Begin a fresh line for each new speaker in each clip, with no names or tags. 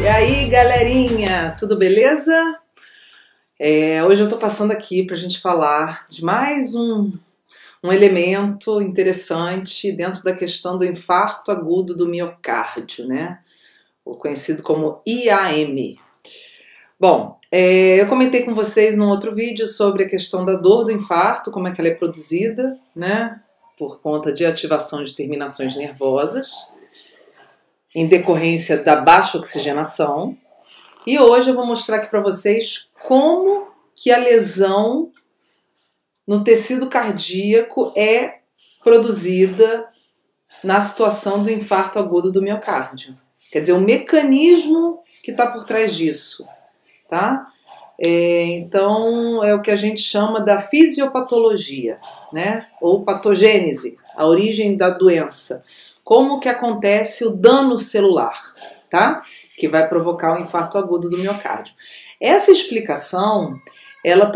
aí, galerinha, tudo beleza? Hoje eu estou passando aqui para a gente falar de mais um elemento interessante dentro da questão do infarto agudo do miocárdio, né? O conhecido como IAM. Bom, eu comentei com vocês num outro vídeo sobre a questão da dor do infarto, como é que ela é produzida, né? Por conta de ativação de terminações nervosas, em decorrência da baixa oxigenação. E hoje eu vou mostrar aqui para vocês como que a lesão no tecido cardíaco é produzida na situação do infarto agudo do miocárdio. Quer dizer, o mecanismo que está por trás disso, tá? Então, é o que a gente chama da fisiopatologia, né? Ou patogênese, a origem da doença. Como que acontece o dano celular, tá? Que vai provocar o infarto agudo do miocárdio. Essa explicação, ela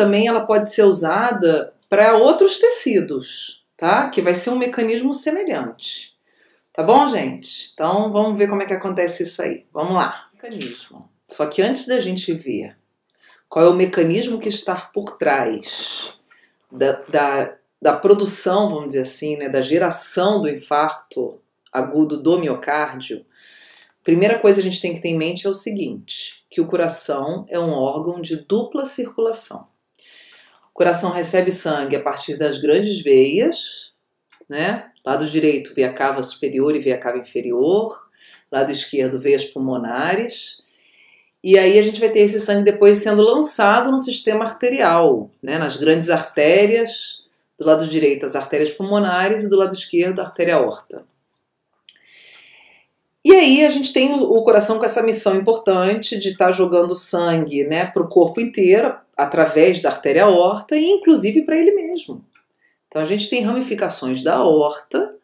pode ser usada para outros tecidos, tá? Que vai ser um mecanismo semelhante. Tá bom, gente? Então, vamos ver como é que acontece isso aí. Vamos lá. Mecanismo. Só que antes da gente ver qual é o mecanismo que está por trás da produção, vamos dizer assim, né, da geração do infarto agudo do miocárdio, primeira coisa que a gente tem que ter em mente é o seguinte, que o coração é um órgão de dupla circulação. O coração recebe sangue a partir das grandes veias, né? Lado direito, veia cava superior e veia cava inferior, lado esquerdo, veias pulmonares. E aí a gente vai ter esse sangue depois sendo lançado no sistema arterial, né? Nas grandes artérias, do lado direito as artérias pulmonares e do lado esquerdo a artéria aorta. E aí a gente tem o coração com essa missão importante de estar jogando sangue, né, para o corpo inteiro, através da artéria aorta e inclusive para ele mesmo. Então a gente tem ramificações da aorta,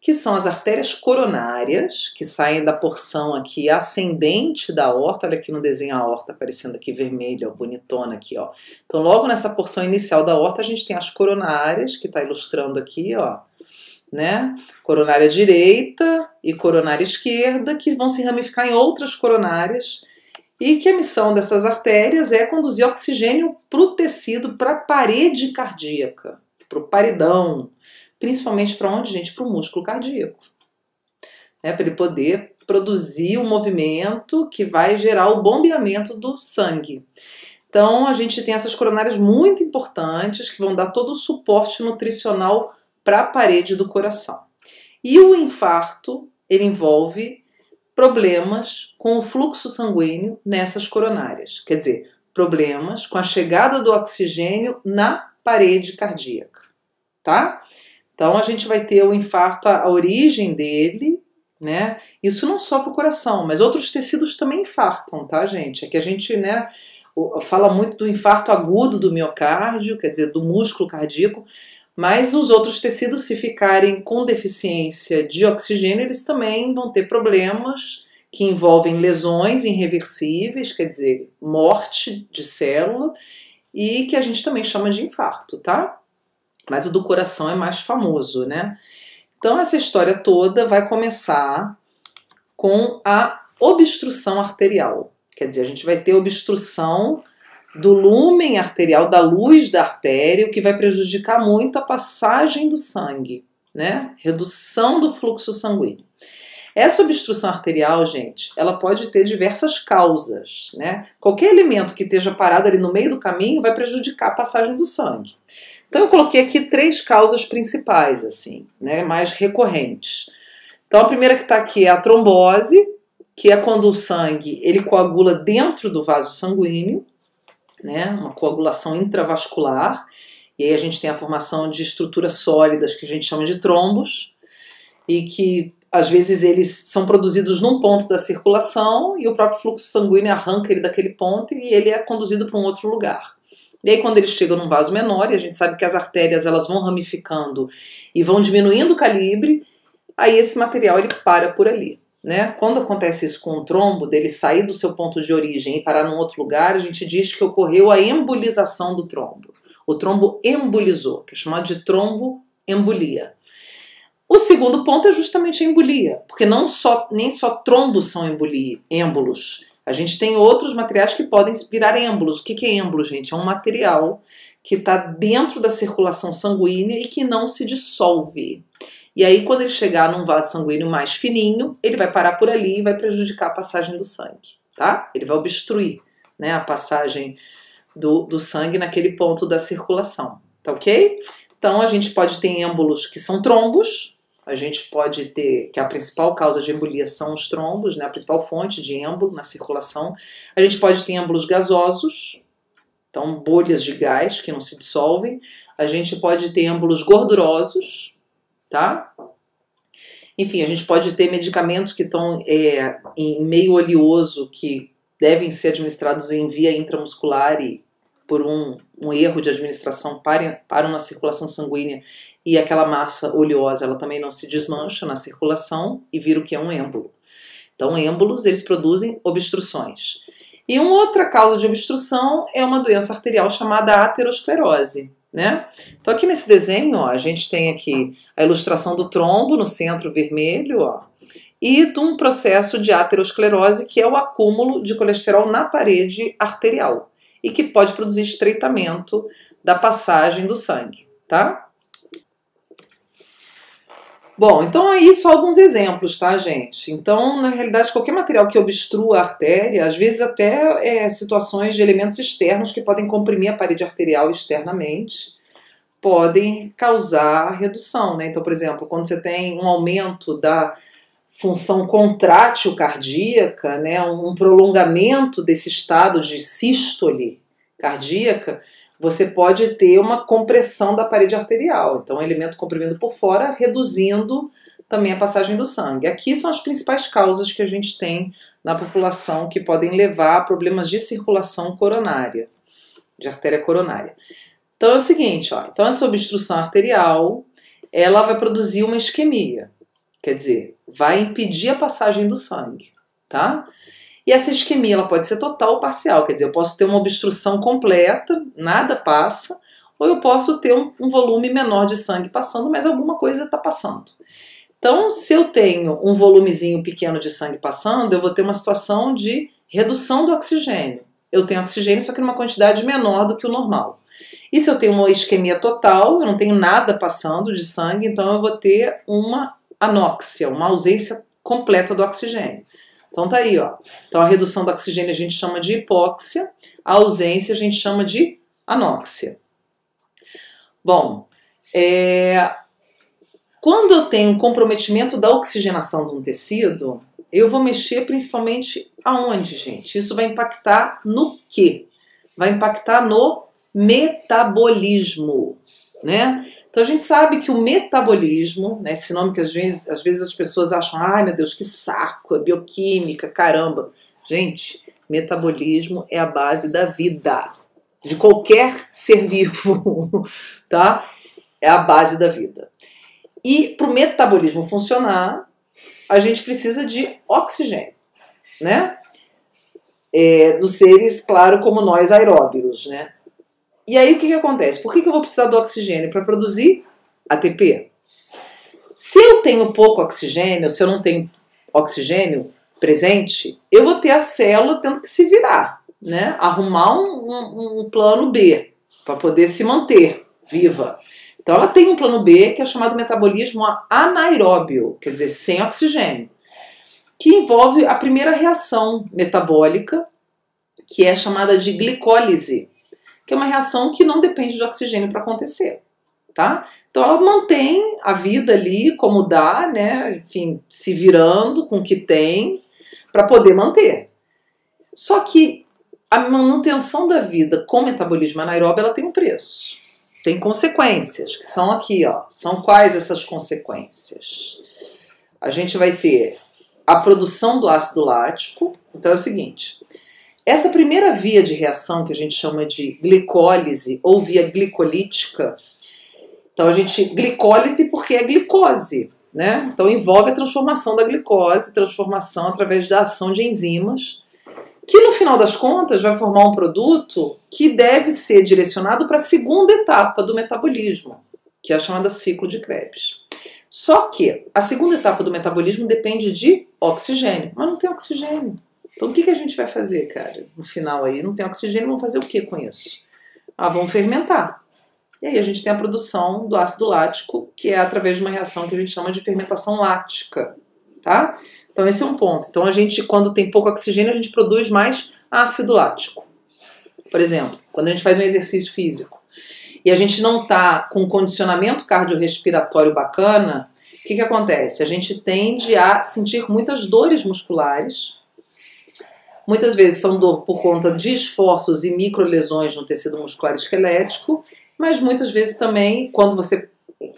que são as artérias coronárias, que saem da porção aqui ascendente da aorta. Olha aqui no desenho a aorta aparecendo aqui vermelha, ó, bonitona aqui, ó. Então logo nessa porção inicial da aorta a gente tem as coronárias, que está ilustrando aqui, ó, né? Coronária direita e coronária esquerda, que vão se ramificar em outras coronárias, e que a missão dessas artérias é conduzir oxigênio para o tecido, para a parede cardíaca, para o paredão, principalmente para onde, gente? Para o músculo cardíaco, né? Para ele poder produzir o movimento que vai gerar o bombeamento do sangue. Então a gente tem essas coronárias muito importantes que vão dar todo o suporte nutricional para a parede do coração. E o infarto, ele envolve problemas com o fluxo sanguíneo nessas coronárias. Quer dizer, problemas com a chegada do oxigênio na parede cardíaca, tá? Então a gente vai ter o infarto, a origem dele, né? Isso não só para o coração, mas outros tecidos também infartam, tá, gente? É que a gente, né, fala muito do infarto agudo do miocárdio, quer dizer, do músculo cardíaco, mas os outros tecidos, se ficarem com deficiência de oxigênio, eles também vão ter problemas que envolvem lesões irreversíveis, quer dizer, morte de célula, e que a gente também chama de infarto, tá? Mas o do coração é mais famoso, né? Então essa história toda vai começar com a obstrução arterial. Quer dizer, a gente vai ter obstrução do lúmen arterial, da luz da artéria, o que vai prejudicar muito a passagem do sangue, né? Redução do fluxo sanguíneo. Essa obstrução arterial, gente, ela pode ter diversas causas, né? Qualquer elemento que esteja parado ali no meio do caminho vai prejudicar a passagem do sangue. Então eu coloquei aqui 3 causas principais, assim, né? Mais recorrentes. Então a primeira que está aqui é a trombose, que é quando o sangue ele coagula dentro do vaso sanguíneo, né, uma coagulação intravascular, e aí a gente tem a formação de estruturas sólidas que a gente chama de trombos, e que às vezes eles são produzidos num ponto da circulação e o próprio fluxo sanguíneo arranca ele daquele ponto e ele é conduzido para um outro lugar. E aí quando ele chega num vaso menor, e a gente sabe que as artérias elas vão ramificando e vão diminuindo o calibre, aí esse material ele para por ali. Né? Quando acontece isso com o trombo, dele sair do seu ponto de origem e parar num outro lugar, a gente diz que ocorreu a embolização do trombo. O trombo embolizou, que é chamado de tromboembolia. O segundo ponto é justamente a embolia, porque nem só trombos são êmbolos, A gente tem outros materiais que podem virar êmbolos. O que é êmbolo, gente? É um material que está dentro da circulação sanguínea e que não se dissolve. E aí, quando ele chegar num vaso sanguíneo mais fininho, ele vai parar por ali e vai prejudicar a passagem do sangue, tá? Ele vai obstruir, né, a passagem do sangue naquele ponto da circulação, tá ok? Então, a gente pode ter êmbolos que são trombos, a gente pode ter, que a principal causa de embolia são os trombos, né, a principal fonte de êmbolo na circulação. A gente pode ter êmbolos gasosos, então bolhas de gás que não se dissolvem. A gente pode ter êmbolos gordurosos, tá? Enfim, a gente pode ter medicamentos que estão em meio oleoso, que devem ser administrados em via intramuscular e por um erro de administração param na circulação sanguínea e aquela massa oleosa ela também não se desmancha na circulação e vira o que é um êmbolo. Então, êmbolos, eles produzem obstruções. E uma outra causa de obstrução é uma doença arterial chamada aterosclerose, né? Então, aqui nesse desenho, ó, a gente tem aqui a ilustração do trombo no centro vermelho, ó, e de um processo de aterosclerose, que é o acúmulo de colesterol na parede arterial e que pode produzir estreitamento da passagem do sangue, tá? Bom, então aí só alguns exemplos, tá, gente? Então, na realidade, qualquer material que obstrua a artéria, às vezes até situações de elementos externos que podem comprimir a parede arterial externamente, podem causar redução, né? Então, por exemplo, quando você tem um aumento da função contrátil cardíaca, né, um prolongamento desse estado de sístole cardíaca, você pode ter uma compressão da parede arterial. Então, um elemento comprimido por fora, reduzindo também a passagem do sangue. Aqui são as principais causas que a gente tem na população que podem levar a problemas de circulação coronária, de artéria coronária. Então, é o seguinte, ó, então essa obstrução arterial, ela vai produzir uma isquemia, quer dizer, vai impedir a passagem do sangue, tá? E essa isquemia ela pode ser total ou parcial, quer dizer, eu posso ter uma obstrução completa, nada passa, ou eu posso ter um volume menor de sangue passando, mas alguma coisa está passando. Então, se eu tenho um volumezinho pequeno de sangue passando, eu vou ter uma situação de redução do oxigênio. Eu tenho oxigênio, só que numa quantidade menor do que o normal. E se eu tenho uma isquemia total, eu não tenho nada passando de sangue, então eu vou ter uma anóxia, uma ausência completa do oxigênio. Então tá aí, ó. Então a redução do oxigênio a gente chama de hipóxia, a ausência a gente chama de anóxia. Bom, quando eu tenho um comprometimento da oxigenação de um tecido, eu vou mexer principalmente aonde, gente? Isso vai impactar no quê? Vai impactar no metabolismo, né? Então a gente sabe que o metabolismo, né, esse nome que às vezes as pessoas acham, ai meu Deus, que saco, é bioquímica, caramba. Gente, metabolismo é a base da vida, de qualquer ser vivo, tá? É a base da vida. E para o metabolismo funcionar, a gente precisa de oxigênio, né? Dos seres, claro, como nós aeróbios, né? E aí o que acontece? Por que eu vou precisar do oxigênio? Para produzir ATP. Se eu tenho pouco oxigênio, se eu não tenho oxigênio presente, eu vou ter a célula tendo que se virar, né? Arrumar um plano B para poder se manter viva. Então ela tem um plano B que é chamado metabolismo anaeróbio, quer dizer, sem oxigênio, que envolve a primeira reação metabólica, que é chamada de glicólise, que é uma reação que não depende de oxigênio para acontecer, tá? Então ela mantém a vida ali como dá, né? Enfim, se virando com o que tem para poder manter. Só que a manutenção da vida com metabolismo anaeróbio, ela tem um preço, tem consequências, que são aqui, ó. São quais essas consequências? A gente vai ter a produção do ácido lático. Então é o seguinte, essa primeira via de reação que a gente chama de glicólise ou via glicolítica, então a gente, glicólise porque é glicose, né? Então envolve a transformação da glicose, transformação através da ação de enzimas, que no final das contas vai formar um produto que deve ser direcionado para a segunda etapa do metabolismo, que é a chamada ciclo de Krebs. Só que a segunda etapa do metabolismo depende de oxigênio, mas não tem oxigênio. Então o que a gente vai fazer, cara? No final aí, não tem oxigênio, vamos fazer o que com isso? Ah, vamos fermentar. E aí a gente tem a produção do ácido lático, que é através de uma reação que a gente chama de fermentação lática, tá? Então esse é um ponto. Então a gente, quando tem pouco oxigênio, a gente produz mais ácido lático. Por exemplo, quando a gente faz um exercício físico e a gente não está com um condicionamento cardiorrespiratório bacana, o que acontece? A gente tende a sentir muitas dores musculares. Muitas vezes são dor por conta de esforços e microlesões no tecido muscular esquelético, mas muitas vezes também, quando você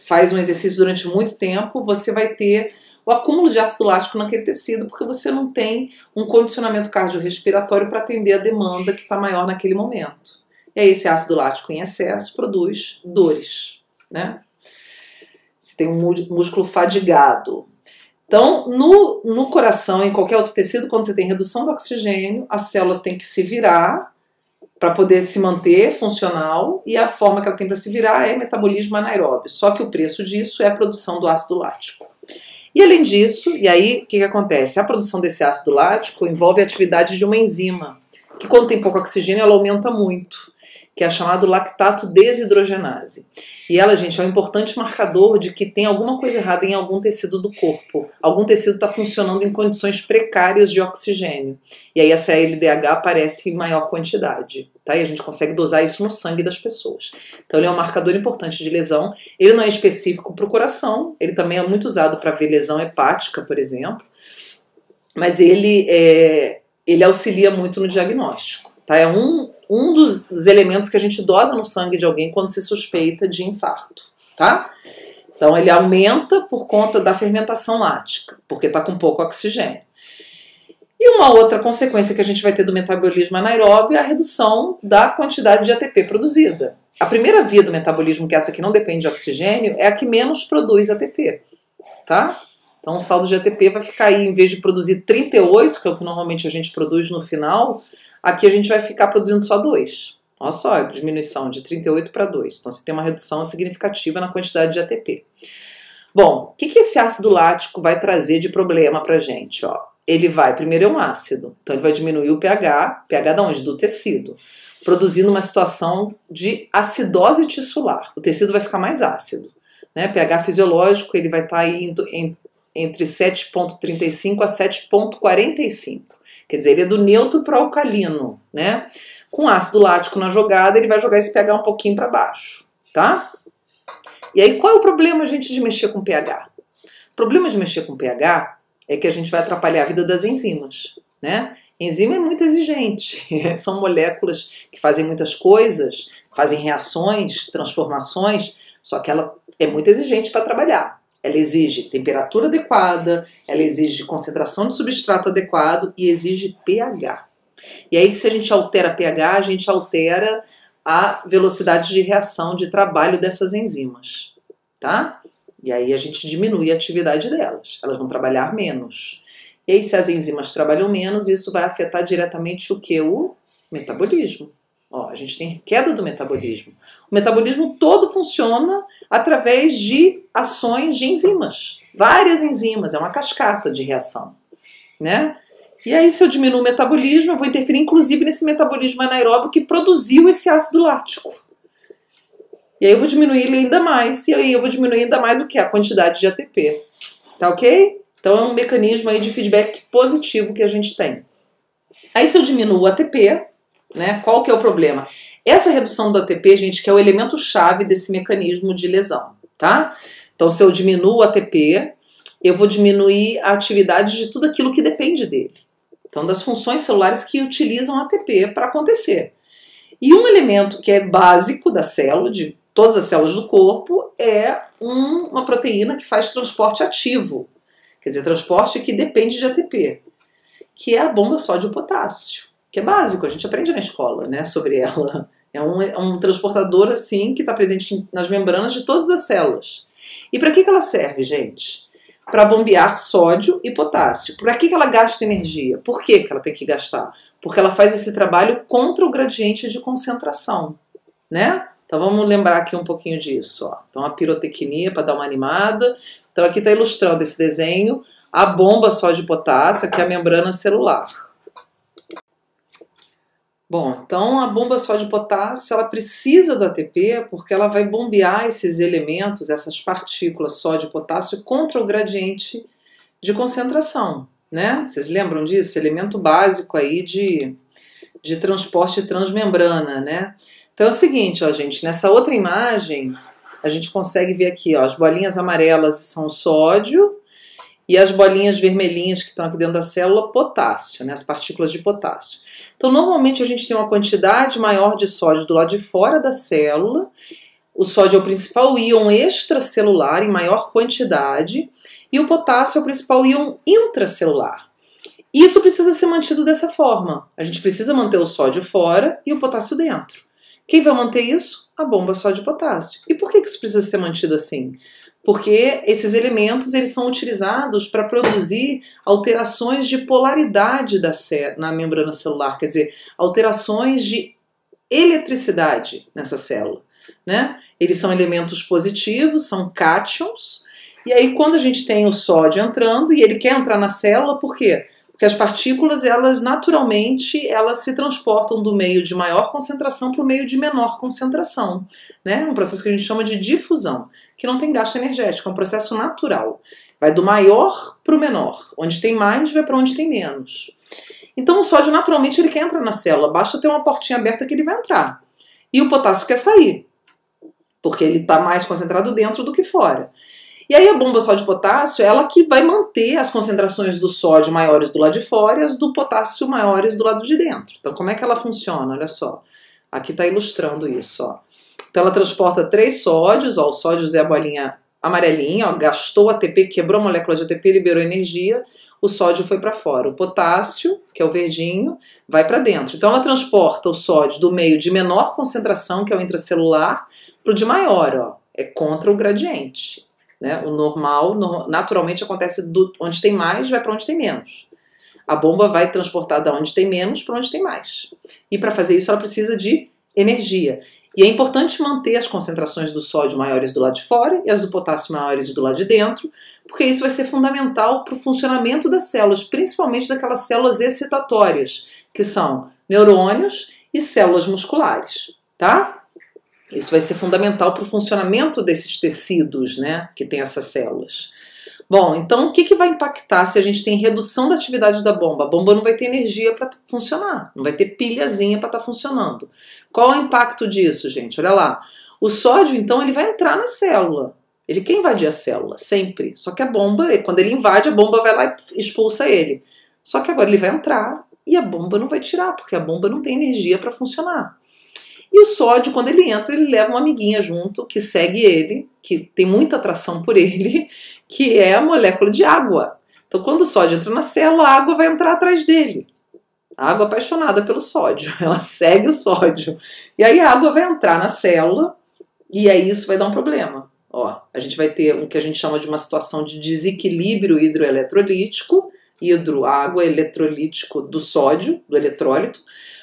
faz um exercício durante muito tempo, você vai ter o acúmulo de ácido lático naquele tecido, porque você não tem um condicionamento cardiorrespiratório para atender a demanda que está maior naquele momento. E aí esse ácido lático em excesso produz dores, né? Você tem um músculo fadigado. Então, no coração e em qualquer outro tecido, quando você tem redução do oxigênio, a célula tem que se virar para poder se manter funcional, e a forma que ela tem para se virar é metabolismo anaeróbio. Só que o preço disso é a produção do ácido lático. E além disso, e aí o que acontece? A produção desse ácido lático envolve a atividade de uma enzima, que quando tem pouco oxigênio ela aumenta muito, que é chamado lactato desidrogenase. E ela, gente, é um importante marcador de que tem alguma coisa errada em algum tecido do corpo. Algum tecido está funcionando em condições precárias de oxigênio. E aí essa LDH aparece em maior quantidade, tá? E a gente consegue dosar isso no sangue das pessoas. Então ele é um marcador importante de lesão. Ele não é específico para o coração, ele também é muito usado para ver lesão hepática, por exemplo. Mas ele auxilia muito no diagnóstico, tá? É um dos elementos que a gente dosa no sangue de alguém quando se suspeita de infarto, tá? Então ele aumenta por conta da fermentação lática, porque está com pouco oxigênio. E uma outra consequência que a gente vai ter do metabolismo anaeróbio é a redução da quantidade de ATP produzida. A primeira via do metabolismo, que é essa que não depende de oxigênio, é a que menos produz ATP, tá? Então o saldo de ATP vai ficar aí, em vez de produzir 38, que é o que normalmente a gente produz no final, aqui a gente vai ficar produzindo só 2. Olha só a diminuição de 38 para 2. Então você tem uma redução significativa na quantidade de ATP. Bom, o que esse ácido lático vai trazer de problema para a gente? Ó, ele vai, primeiro é um ácido, então ele vai diminuir o pH de onde? Do tecido, produzindo uma situação de acidose tissular. O tecido vai ficar mais ácido, né? pH fisiológico ele vai estar aí entre 7,35 a 7,45. Quer dizer, ele é do neutro para o alcalino, né? Com ácido lático na jogada, ele vai jogar esse pH um pouquinho para baixo, tá? E aí, qual é o problema, gente, de mexer com pH? O problema de mexer com pH é que a gente vai atrapalhar a vida das enzimas, né? Enzima é muito exigente, são moléculas que fazem muitas coisas, fazem reações, transformações, só que ela é muito exigente para trabalhar. Ela exige temperatura adequada, ela exige concentração de substrato adequado e exige pH. E aí, se a gente altera pH, a gente altera a velocidade de reação, de trabalho dessas enzimas, tá? E aí a gente diminui a atividade delas, elas vão trabalhar menos. E aí, se as enzimas trabalham menos, isso vai afetar diretamente o que? O metabolismo. Ó, a gente tem queda do metabolismo. O metabolismo todo funciona através de ações de enzimas. Várias enzimas, é uma cascata de reação, né? E aí, se eu diminuo o metabolismo, eu vou interferir inclusive nesse metabolismo anaeróbio que produziu esse ácido lático. E aí eu vou diminuir ele ainda mais. E aí eu vou diminuir ainda mais o que? A quantidade de ATP. Tá ok? Então é um mecanismo aí de feedback positivo que a gente tem. Aí se eu diminuo o ATP, né, qual que é o problema? Essa redução do ATP, gente, que é o elemento-chave desse mecanismo de lesão, tá? Então se eu diminuo o ATP, eu vou diminuir a atividade de tudo aquilo que depende dele. Então das funções celulares que utilizam ATP para acontecer. E um elemento que é básico da célula, de todas as células do corpo, é uma proteína que faz transporte ativo. Quer dizer, transporte que depende de ATP, que é a bomba sódio-potássio, que é básico, a gente aprende na escola, né, sobre ela. É um transportador, assim, que está presente nas membranas de todas as células. E para que ela serve, gente? Para bombear sódio e potássio. Para que ela gasta energia? Por que ela tem que gastar? Porque ela faz esse trabalho contra o gradiente de concentração, né? Então vamos lembrar aqui um pouquinho disso, ó. Então a pirotecnia para dar uma animada. Então aqui está ilustrando esse desenho, a bomba sódio-potássio, aqui é a membrana celular, Bom, então a bomba só de potássio, ela precisa do ATP porque ela vai bombear esses elementos, essas partículas só de potássio contra o gradiente de concentração, né? Vocês lembram disso? Elemento básico aí de transporte transmembrana, né? Então é o seguinte, ó, gente, nessa outra imagem a gente consegue ver aqui, ó, as bolinhas amarelas são o sódio e as bolinhas vermelhinhas que estão aqui dentro da célula, potássio, né? As partículas de potássio. Então, normalmente a gente tem uma quantidade maior de sódio do lado de fora da célula. O sódio é o principal íon extracelular em maior quantidade e o potássio é o principal íon intracelular. E isso precisa ser mantido dessa forma. A gente precisa manter o sódio fora e o potássio dentro. Quem vai manter isso? A bomba só de potássio. E por que isso precisa ser mantido assim? Porque esses elementos eles são utilizados para produzir alterações de polaridade na membrana celular, quer dizer, alterações de eletricidade nessa célula, né? Eles são elementos positivos, são cátions, e aí quando a gente tem o sódio entrando, e ele quer entrar na célula, por quê? Porque as partículas, elas naturalmente, elas se transportam do meio de maior concentração para o meio de menor concentração, né? Um processo que a gente chama de difusão, que não tem gasto energético, é um processo natural. Vai do maior para o menor. Onde tem mais, vai para onde tem menos. Então o sódio naturalmente ele quer entrar na célula, basta ter uma portinha aberta que ele vai entrar. E o potássio quer sair, porque ele está mais concentrado dentro do que fora. E aí a bomba só de potássio, ela que vai manter as concentrações do sódio maiores do lado de fora e as do potássio maiores do lado de dentro. Então como é que ela funciona? Olha só, aqui está ilustrando isso, ó. Então ela transporta 3 sódios, ó, o sódio é a bolinha amarelinha, ó, gastou ATP, quebrou a molécula de ATP, liberou energia, o sódio foi para fora. O potássio, que é o verdinho, vai para dentro. Então ela transporta o sódio do meio de menor concentração, que é o intracelular, para o de maior, ó, é contra o gradiente. Né? O normal, naturalmente, acontece onde tem mais, vai para onde tem menos. A bomba vai transportar da onde tem menos para onde tem mais. E para fazer isso ela precisa de energia. E é importante manter as concentrações do sódio maiores do lado de fora e as do potássio maiores do lado de dentro, porque isso vai ser fundamental para o funcionamento das células, principalmente daquelas células excitatórias, que são neurônios e células musculares, tá? Isso vai ser fundamental para o funcionamento desses tecidos, né, que tem essas células. Bom, então o que vai impactar se a gente tem redução da atividade da bomba? A bomba não vai ter energia para funcionar, não vai ter pilhazinha para estar funcionando. Qual é o impacto disso, gente? Olha lá. O sódio, então, ele vai entrar na célula. Ele quer invadir a célula, sempre. Só que a bomba, quando ele invade, a bomba vai lá e expulsa ele. Só que agora ele vai entrar e a bomba não vai tirar, porque a bomba não tem energia para funcionar. E o sódio, quando ele entra, ele leva uma amiguinha junto, que segue ele, que tem muita atração por ele, que é a molécula de água. Então, quando o sódio entra na célula, a água vai entrar atrás dele. A água apaixonada pelo sódio, ela segue o sódio. E aí a água vai entrar na célula e aí isso vai dar um problema. Ó, a gente vai ter o que a gente chama de uma situação de desequilíbrio hidroeletrolítico, água eletrolítico do sódio, do eletrólito,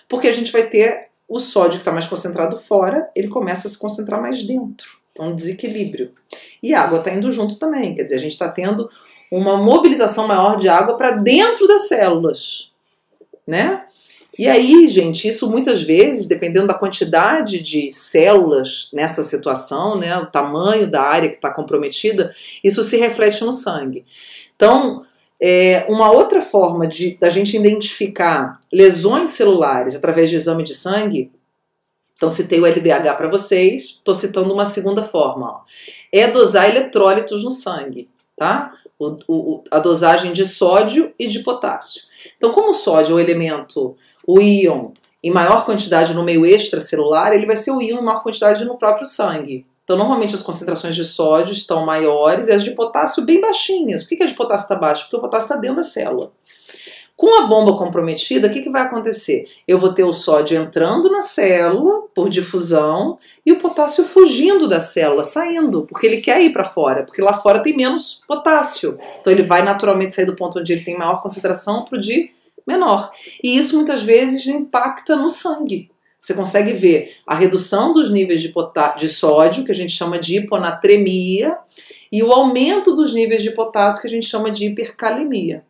porque a gente vai ter o sódio que está mais concentrado fora, ele começa a se concentrar mais dentro. Então, um desequilíbrio. E a água está indo junto também, quer dizer, a gente está tendo uma mobilização maior de água para dentro das células, né? E aí, gente, isso muitas vezes, dependendo da quantidade de células nessa situação, né, o tamanho da área que está comprometida, isso se reflete no sangue. Então, uma outra forma da gente identificar lesões celulares através de exame de sangue, então citei o LDH para vocês, estou citando uma segunda forma, ó, é dosar eletrólitos no sangue, tá? A dosagem de sódio e de potássio. Então, como o sódio é o elemento, o íon, em maior quantidade no meio extracelular, ele vai ser o íon em maior quantidade no próprio sangue. Então, normalmente as concentrações de sódio estão maiores e as de potássio bem baixinhas. Por que a de potássio está baixa? Porque o potássio está dentro da célula. Com a bomba comprometida, o que vai acontecer? Eu vou ter o sódio entrando na célula por difusão e o potássio fugindo da célula, saindo, porque ele quer ir para fora, porque lá fora tem menos potássio. Então ele vai naturalmente sair do ponto onde ele tem maior concentração para o de menor. E isso muitas vezes impacta no sangue. Você consegue ver a redução dos níveis de sódio, que a gente chama de hiponatremia, e o aumento dos níveis de potássio, que a gente chama de hipercalemia.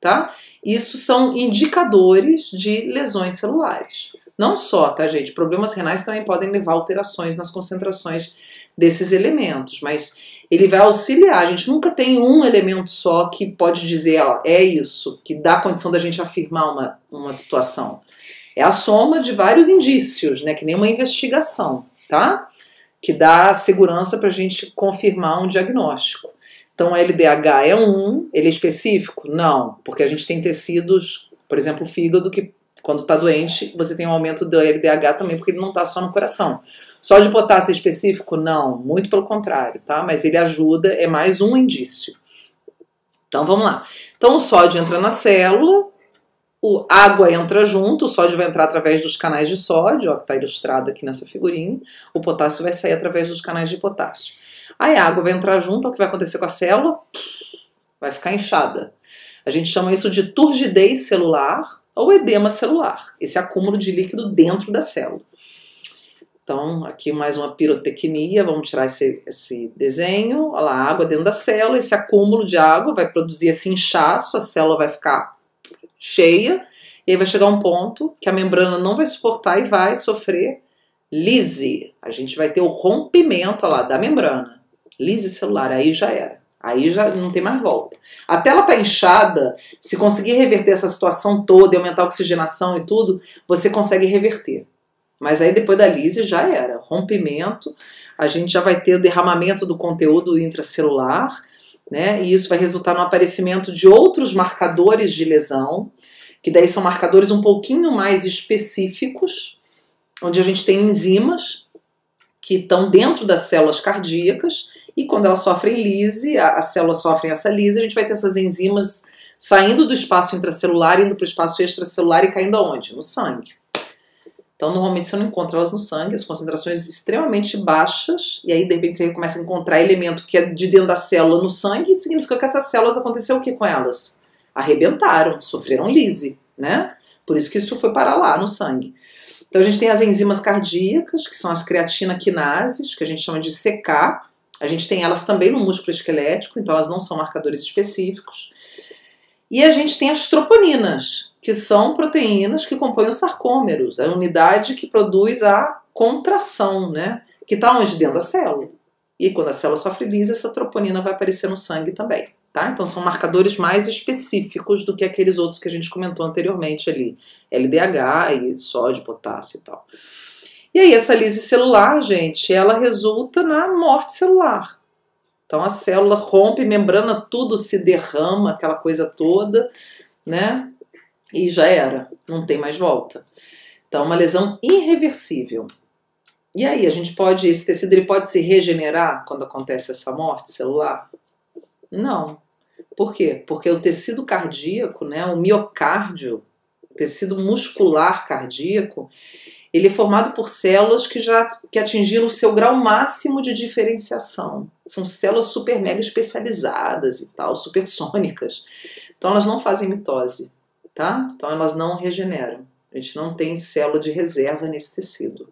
Tá? Isso são indicadores de lesões celulares. Não só, tá, gente? Problemas renais também podem levar a alterações nas concentrações desses elementos, mas ele vai auxiliar. A gente nunca tem um elemento só que pode dizer, ó, é isso, que dá a condição da gente afirmar uma situação. É a soma de vários indícios, né? Que nem uma investigação, tá? Que dá segurança para a gente confirmar um diagnóstico. Então, a LDH é ele é específico? Não, porque a gente tem tecidos, por exemplo, o fígado, que quando está doente, você tem um aumento do LDH também, porque ele não está só no coração. Só de potássio é específico? Não, muito pelo contrário, tá? Mas ele ajuda, é mais um indício. Então, vamos lá. Então, o sódio entra na célula, a água entra junto, o sódio vai entrar através dos canais de sódio, ó, que está ilustrado aqui nessa figurinha, o potássio vai sair através dos canais de potássio. Aí a água vai entrar junto, o que vai acontecer com a célula? Vai ficar inchada. A gente chama isso de turgidez celular ou edema celular, esse acúmulo de líquido dentro da célula. Então, aqui mais uma pirotecnia, vamos tirar esse desenho, olha lá, água dentro da célula, esse acúmulo de água vai produzir esse inchaço, a célula vai ficar cheia, e aí vai chegar um ponto que a membrana não vai suportar e vai sofrer lise. A gente vai ter o rompimento, olha lá, da membrana. Lise celular, aí já era. Aí já não tem mais volta. Até ela tá inchada, se conseguir reverter essa situação toda e aumentar a oxigenação e tudo, você consegue reverter. Mas aí depois da lise já era. Rompimento, a gente já vai ter o derramamento do conteúdo intracelular, né? E isso vai resultar no aparecimento de outros marcadores de lesão, que daí são marcadores um pouquinho mais específicos, onde a gente tem enzimas que estão dentro das células cardíacas, e quando elas sofrem lise, as células sofrem essa lise, a gente vai ter essas enzimas saindo do espaço intracelular, indo para o espaço extracelular e caindo aonde? No sangue. Então, normalmente você não encontra elas no sangue, as concentrações extremamente baixas, e aí, de repente, você começa a encontrar elemento que é de dentro da célula no sangue, e significa que essas células aconteceu o que com elas? Arrebentaram, sofreram lise, né? Por isso que isso foi parar lá no sangue. Então, a gente tem as enzimas cardíacas, que são as creatina quinases, que a gente chama de CK. A gente tem elas também no músculo esquelético, então elas não são marcadores específicos. E a gente tem as troponinas, que são proteínas que compõem os sarcômeros, a unidade que produz a contração, né? Que está onde? Dentro da célula. E quando a célula sofre lise, essa troponina vai aparecer no sangue também, tá? Então são marcadores mais específicos do que aqueles outros que a gente comentou anteriormente ali, LDH e sódio, potássio e tal. E aí essa lise celular, gente, ela resulta na morte celular. Então a célula rompe, membrana, tudo se derrama, aquela coisa toda, né? E já era, não tem mais volta. Então uma lesão irreversível. E aí esse tecido ele pode se regenerar quando acontece essa morte celular? Não. Por quê? Porque o tecido cardíaco, né, o miocárdio, o tecido muscular cardíaco, ele é formado por células que atingiram o seu grau máximo de diferenciação. São células super mega especializadas e tal, supersônicas. Então elas não fazem mitose, tá? Então elas não regeneram. A gente não tem célula de reserva nesse tecido.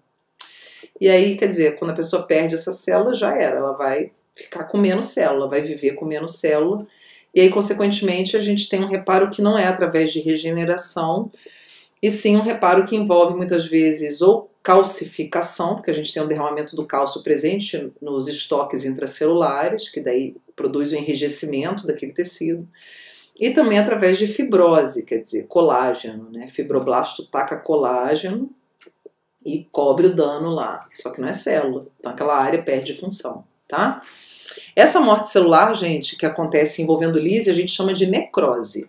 E aí, quer dizer, quando a pessoa perde essa célula, já era. Ela vai ficar com menos célula, vai viver com menos célula. E aí, consequentemente, a gente tem um reparo que não é através de regeneração, e sim um reparo que envolve muitas vezes ou calcificação, porque a gente tem um derramamento do cálcio presente nos estoques intracelulares, que daí produz o enrijecimento daquele tecido, e também através de fibrose, quer dizer, colágeno, né? Fibroblasto taca colágeno e cobre o dano lá, só que não é célula, então aquela área perde função, tá? Essa morte celular, gente, que acontece envolvendo lise, a gente chama de necrose.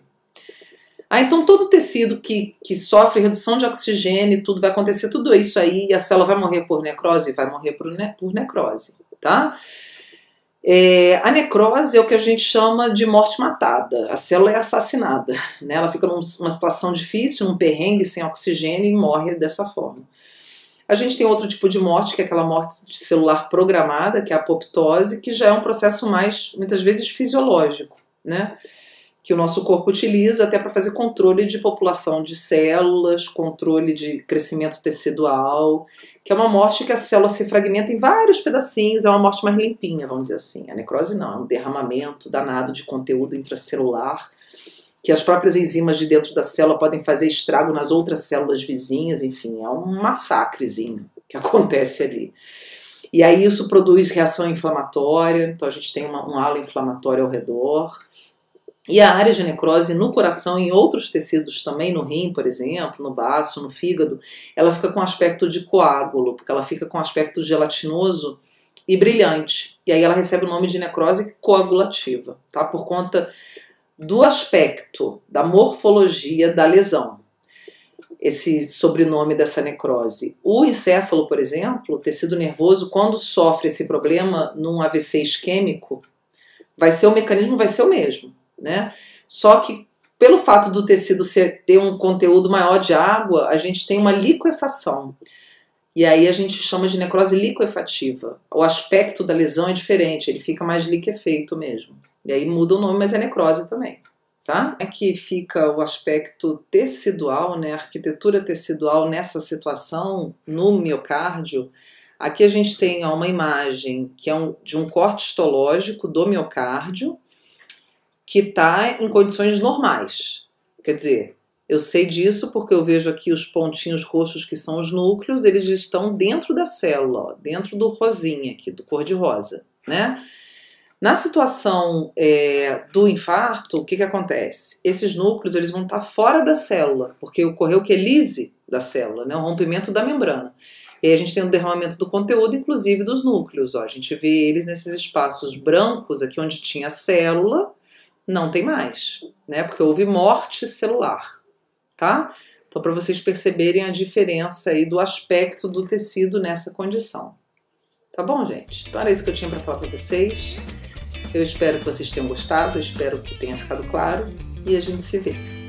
Então todo tecido que sofre redução de oxigênio e tudo, vai acontecer tudo isso aí, e a célula vai morrer por necrose? Vai morrer por necrose, tá? A necrose é o que a gente chama de morte matada. A célula é assassinada, né? Ela fica numa situação difícil, num perrengue sem oxigênio e morre dessa forma. A gente tem outro tipo de morte, que é aquela morte celular programada, que é a apoptose, que já é um processo mais, muitas vezes, fisiológico, né? Que o nosso corpo utiliza até para fazer controle de população de células, controle de crescimento tecidual, que é uma morte que a célula se fragmenta em vários pedacinhos, é uma morte mais limpinha, vamos dizer assim. A necrose não, é um derramamento danado de conteúdo intracelular, que as próprias enzimas de dentro da célula podem fazer estrago nas outras células vizinhas, enfim, é um massacrezinho que acontece ali. E aí isso produz reação inflamatória, então a gente tem um halo inflamatório ao redor. E a área de necrose no coração e em outros tecidos também, no rim, por exemplo, no baço, no fígado, ela fica com aspecto de coágulo, porque ela fica com aspecto gelatinoso e brilhante. E aí ela recebe o nome de necrose coagulativa, tá? Por conta do aspecto, da morfologia da lesão, esse sobrenome dessa necrose. O encéfalo, por exemplo, o tecido nervoso, quando sofre esse problema num AVC isquêmico, o mecanismo vai ser o mesmo, né? Só que pelo fato do tecido ter um conteúdo maior de água, a gente tem uma liquefação. E aí a gente chama de necrose liquefativa. O aspecto da lesão é diferente, ele fica mais liquefeito mesmo. E aí muda o nome, mas é necrose também, tá? Aqui fica o aspecto tecidual, né? A arquitetura tecidual nessa situação, no miocárdio. Aqui a gente tem uma imagem que é de um corte histológico do miocárdio, que está em condições normais. Quer dizer, eu sei disso porque eu vejo aqui os pontinhos roxos que são os núcleos, eles estão dentro da célula, ó, dentro do rosinha aqui, do cor-de-rosa, né? Na situação do infarto, o que acontece? Esses núcleos eles vão estar fora da célula, porque ocorreu quelise da célula, né? O rompimento da membrana. E aí a gente tem um derramamento do conteúdo, inclusive dos núcleos. Ó. A gente vê eles nesses espaços brancos, aqui onde tinha célula, não tem mais, né? Porque houve morte celular, tá? Então, para vocês perceberem a diferença aí do aspecto do tecido nessa condição. Tá bom, gente? Então era isso que eu tinha para falar para vocês. Eu espero que vocês tenham gostado, eu espero que tenha ficado claro e a gente se vê.